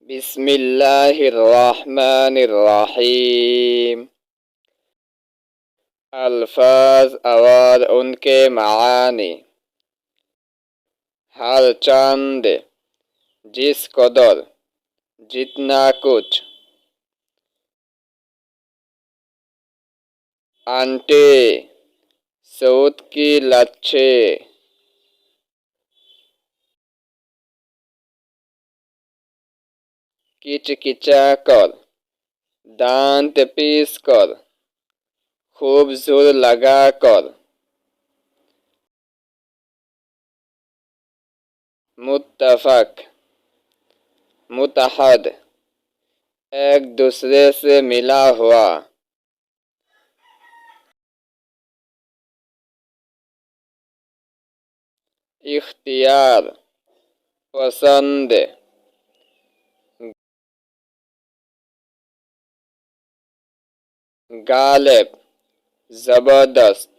بسم اللہ الرحمن الرحیم۔ الفاظ اور ان کے معانی۔ ہر چند، جس قدر، جتنا کچھ۔ آنٹے، سود کی لچھے۔ کچکچا کر، دانت پیس کر، خوب زور لگا کر۔ متفق، متحد، ایک دوسرے سے ملا ہوا۔ اختیار، پسند، غالب، زبردست۔